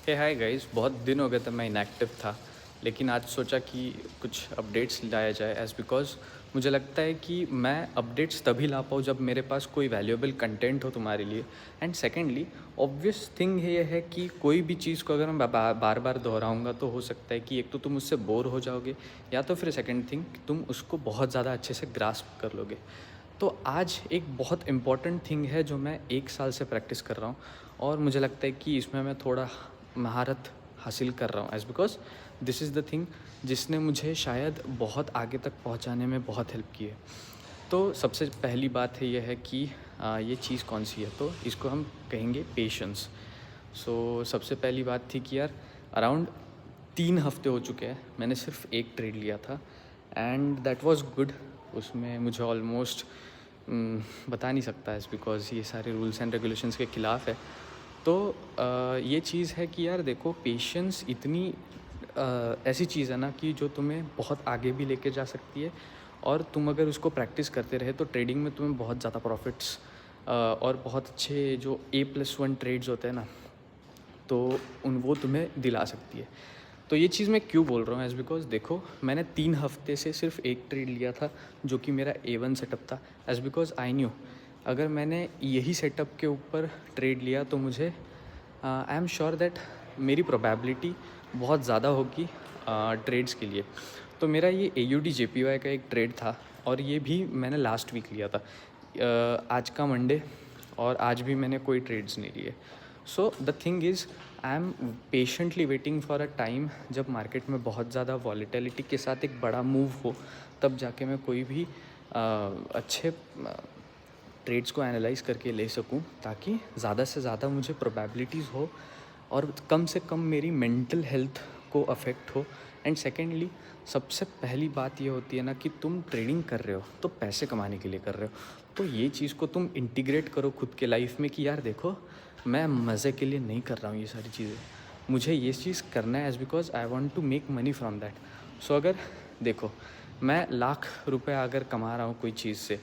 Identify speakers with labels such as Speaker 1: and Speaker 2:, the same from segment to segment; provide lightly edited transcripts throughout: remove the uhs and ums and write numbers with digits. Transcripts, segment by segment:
Speaker 1: हे hi guys, बहुत दिन हो गए थे मैं इनएक्टिव था। लेकिन आज सोचा कि कुछ अपडेट्स लाया जाए एज़ बिकॉज़ मुझे लगता है कि मैं अपडेट्स तभी ला पाऊँ जब मेरे पास कोई वैल्यूएबल कंटेंट हो तुम्हारे लिए। एंड सेकेंडली ऑब्वियस थिंग ये है कि कोई भी चीज़ को अगर मैं बार बार दोहराऊँगा तो हो सकता है कि एक तो तुम उससे बोर हो जाओगे, या तो फिर सेकेंड थिंग तुम उसको बहुत ज़्यादा अच्छे से ग्रास्प कर लोगे। तो आज एक बहुत इम्पॉर्टेंट थिंग है जो मैं 1 साल से प्रैक्टिस कर रहा हूँ, और मुझे लगता है कि इसमें मैं थोड़ा महारत हासिल कर रहा हूँ as because this is the thing जिसने मुझे शायद बहुत आगे तक पहुँचाने में बहुत हेल्प की है। तो सबसे पहली बात है ये है कि ये चीज़ कौन सी है, तो इसको हम कहेंगे पेशेंस। सो सबसे पहली बात थी कि यार अराउंड 3 हफ़्ते हो चुके हैं मैंने सिर्फ एक ट्रेड लिया था, एंड दैट वाज़ गुड। उसमें मुझे ऑलमोस्ट बता नहीं सकता इस बिकॉज़ ये सारे रूल्स एंड रेगुलेशंस के ख़िलाफ़ है। तो ये चीज़ है कि यार देखो, पेशेंस इतनी ऐसी चीज़ है ना कि जो तुम्हें बहुत आगे भी लेके जा सकती है, और तुम अगर उसको प्रैक्टिस करते रहे तो ट्रेडिंग में तुम्हें बहुत ज़्यादा प्रॉफिट्स और बहुत अच्छे जो A+1 ट्रेड्स होते हैं ना, तो वो तुम्हें दिला सकती है। तो ये चीज़ मैं क्यों बोल रहा हूँ एज़ बिकॉज़ देखो, मैंने 3 हफ़्ते से सिर्फ एक ट्रेड लिया था जो कि मेरा A1 सेटअप था, एज़ बिकॉज़ आई न्यू अगर मैंने यही सेटअप के ऊपर ट्रेड लिया तो मुझे आई एम श्योर दैट मेरी प्रोबेबिलिटी बहुत ज़्यादा होगी ट्रेड्स के लिए। तो मेरा ये AUD JPY का एक ट्रेड था, और ये भी मैंने लास्ट वीक लिया था। आज का मंडे, और आज भी मैंने कोई ट्रेड्स नहीं लिए। So the thing is, I am patiently waiting for a time जब मार्केट में बहुत ज़्यादा वॉलीटिलिटी के साथ एक बड़ा मूव हो, तब जाके मैं कोई भी अच्छे ट्रेड्स को एनालाइज़ करके ले सकूं, ताकि ज़्यादा से ज़्यादा मुझे प्रोबेबिलिटीज़ हो और कम से कम मेरी मेंटल हेल्थ को अफेक्ट हो। एंड सेकेंडली, सबसे पहली बात ये होती है ना कि तुम ट्रेडिंग कर रहे हो तो पैसे कमाने के लिए कर रहे हो, तो ये चीज़ को तुम इंटीग्रेट करो खुद के लाइफ में कि यार देखो, मैं मज़े के लिए नहीं कर रहा हूँ ये सारी चीज़ें, मुझे ये चीज़ करना है as because I want to make money from that. So अगर देखो, मैं लाख रुपए अगर कमा रहा हूँ कोई चीज़ से,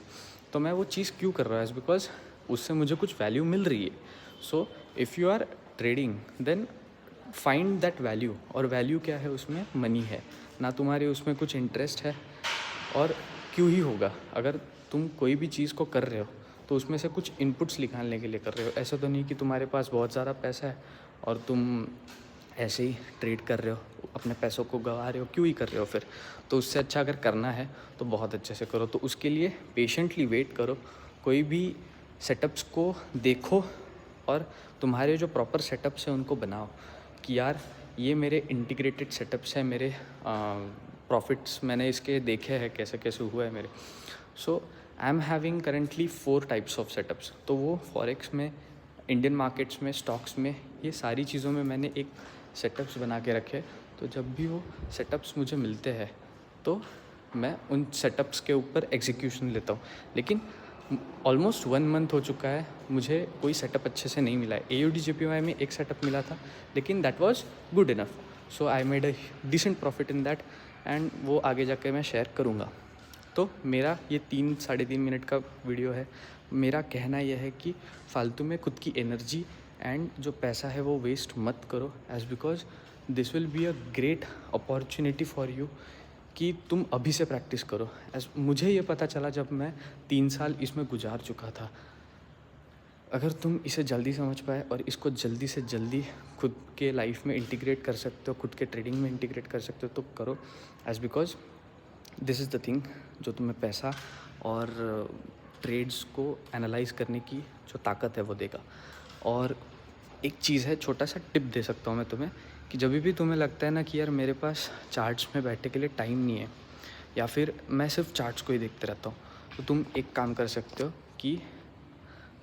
Speaker 1: तो मैं वो चीज़ क्यों कर रहा हूँ एज़ बिकॉज़ उससे मुझे कुछ वैल्यू मिल रही है। So if you are trading, then find that value, और वैल्यू क्या है उसमें? मनी है ना, तुम्हारे उसमें कुछ इंटरेस्ट है। और क्यों ही होगा, अगर तुम कोई भी चीज़ को कर रहे हो तो उसमें से कुछ इनपुट्स निकालने के लिए कर रहे हो। ऐसा तो नहीं कि तुम्हारे पास बहुत ज़्यादा पैसा है और तुम ऐसे ही ट्रेड कर रहे हो, अपने पैसों को गंवा रहे हो, क्यों ही कर रहे हो फिर? तो उससे अच्छा अगर करना है तो बहुत अच्छे से करो। तो उसके लिए पेशेंटली वेट करो, कोई भी सेटअप्स को देखो, और तुम्हारे जो प्रॉपर सेटअप्स हैं उनको बनाओ कि यार ये मेरे इंटीग्रेटेड सेटअप्स हैं, मेरे प्रॉफिट्स मैंने इसके देखे हैं कैसे कैसे हुआ है मेरे। So I am having currently 4 types of setups. तो वो फॉरेक्स में, इंडियन मार्केट्स में, स्टॉक्स में, ये सारी चीज़ों में मैंने एक सेटअप्स बना के रखे। तो जब भी वो सेटअप्स मुझे मिलते हैं तो मैं उन सेटअप्स के ऊपर एग्जीक्यूशन लेता हूँ। लेकिन ऑलमोस्ट 1 मंथ हो चुका है, मुझे कोई सेटअप अच्छे से नहीं मिला है। AUD JPY में एक सेटअप मिला था, लेकिन that was good enough. So I made a decent profit in that, and वो आगे जाके मैं शेयर करूँगा। तो मेरा ये 3-3.5 मिनट का वीडियो है। मेरा कहना यह है कि फालतू में खुद की एनर्जी एंड जो पैसा है वो वेस्ट मत करो, as because this will be a great opportunity for you कि तुम अभी से प्रैक्टिस करो। एज़ मुझे ये पता चला जब मैं 3 साल इसमें गुजार चुका था। अगर तुम इसे जल्दी समझ पाए और इसको जल्दी से जल्दी खुद के लाइफ में इंटीग्रेट कर सकते हो, खुद के ट्रेडिंग में इंटीग्रेट कर सकते हो, तो करो। As because this is the thing जो तुम्हें पैसा और ट्रेड्स को एनालाइज़ करने की जो ताकत है वो देगा। और एक चीज़ है, छोटा सा टिप दे सकता हूँ मैं तुम्हें, कि जब भी तुम्हें लगता है ना कि यार मेरे पास चार्ट्स में बैठने के लिए टाइम नहीं है, या फिर मैं सिर्फ चार्ट्स को ही देखते रहता हूँ, तो तुम एक काम कर सकते हो कि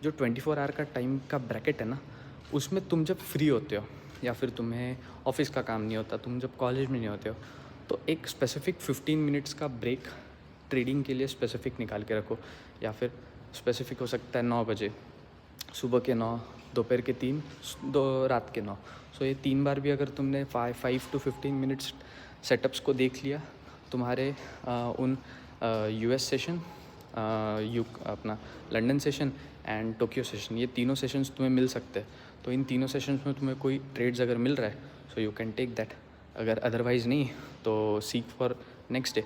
Speaker 1: जो 24 आवर का टाइम का ब्रैकेट है ना, उसमें तुम जब फ्री होते हो, या फिर तुम्हें ऑफिस का काम नहीं होता, तुम जब कॉलेज में नहीं होते हो, तो एक स्पेसिफिक 15 मिनट्स का ब्रेक ट्रेडिंग के लिए स्पेसिफिक निकाल के रखो। या फिर स्पेसिफिक हो सकता है 9 बजे, सुबह के 9, दोपहर के 3, रात के 9। सो ये 3 बार भी अगर तुमने 5 to 15 मिनट्स सेटअप्स को देख लिया, तुम्हारे उन US सेशन, अपना London session and Tokyo session, ये तीनों सेशंस तुम्हें मिल सकते हैं। तो इन तीनों सेशंस में तुम्हें कोई ट्रेड्स अगर मिल रहा है so you can take that, अगर अदरवाइज़ नहीं तो seek for next day.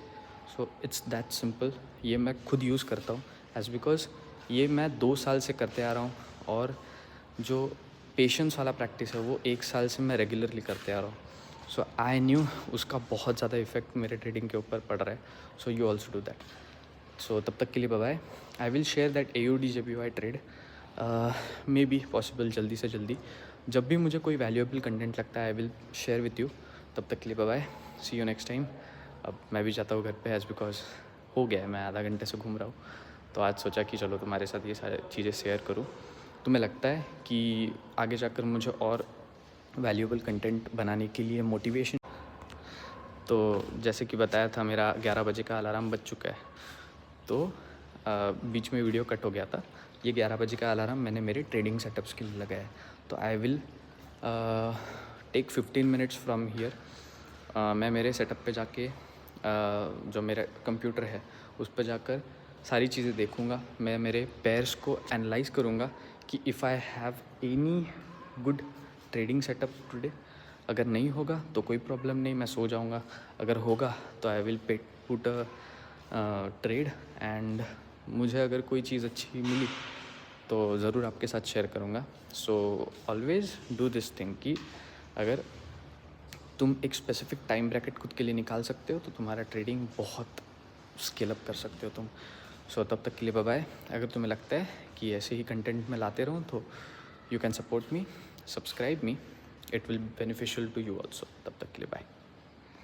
Speaker 1: So it's that simple. ये मैं खुद यूज़ करता हूँ एज बिकॉज ये मैं 2 साल से करते आ रहा हूँ, और जो पेशेंस वाला प्रैक्टिस है वो 1 साल से मैं रेगुलरली करते आ रहा हूँ। सो आई न्यू उसका बहुत ज़्यादा इफेक्ट मेरे ट्रेडिंग के ऊपर पड़ रहा है। So you also do that. So तब तक के लिए bye bye. I will share that AUD trade may be possible जल्दी से जल्दी। जब भी मुझे कोई वैल्यूएबल कंटेंट लगता है I will share with you. तब तक के लिए bye bye, see you next time. अब मैं भी जाता हूँ घर पे एज बिकॉज हो गया है, मैं आधा घंटे से घूम रहा हूँ, तो आज सोचा कि चलो तुम्हारे साथ ये सारी चीज़ें शेयर करूँ। तुम्हें लगता है कि आगे जाकर मुझे और वैल्यूएबल कंटेंट बनाने के लिए मोटिवेशन, तो जैसे कि बताया था मेरा 11 बजे का अलार्म बज चुका है, तो बीच में वीडियो कट हो गया था। ये 11 बजे का अलार्म मैंने मेरे ट्रेडिंग सेटअप्स के लिए लगाया है। तो I will take 15 minutes from here. मैं मेरे सेटअप पे जाके जो मेरा कंप्यूटर है उस पर जाकर सारी चीज़ें देखूँगा। मैं मेरे पेयर्स को एनालाइज करूँगा कि if I have any good trading setup today. अगर नहीं होगा तो कोई प्रॉब्लम नहीं, मैं सो जाऊँगा। अगर होगा तो I will put a trade, and मुझे अगर कोई चीज़ अच्छी मिली तो ज़रूर आपके साथ शेयर करूँगा। So always do this thing कि अगर तुम एक स्पेसिफिक टाइम ब्रैकेट खुद के लिए निकाल सकते हो तो तुम्हारा ट्रेडिंग बहुत स्केल अप कर सकते हो तुम। सो तब तक के लिए बाय बाय। अगर तुम्हें लगता है कि ऐसे ही कंटेंट मैं लाते रहूँ तो you can support me, subscribe me, it will beneficial to you also. तब तक के लिए बाय।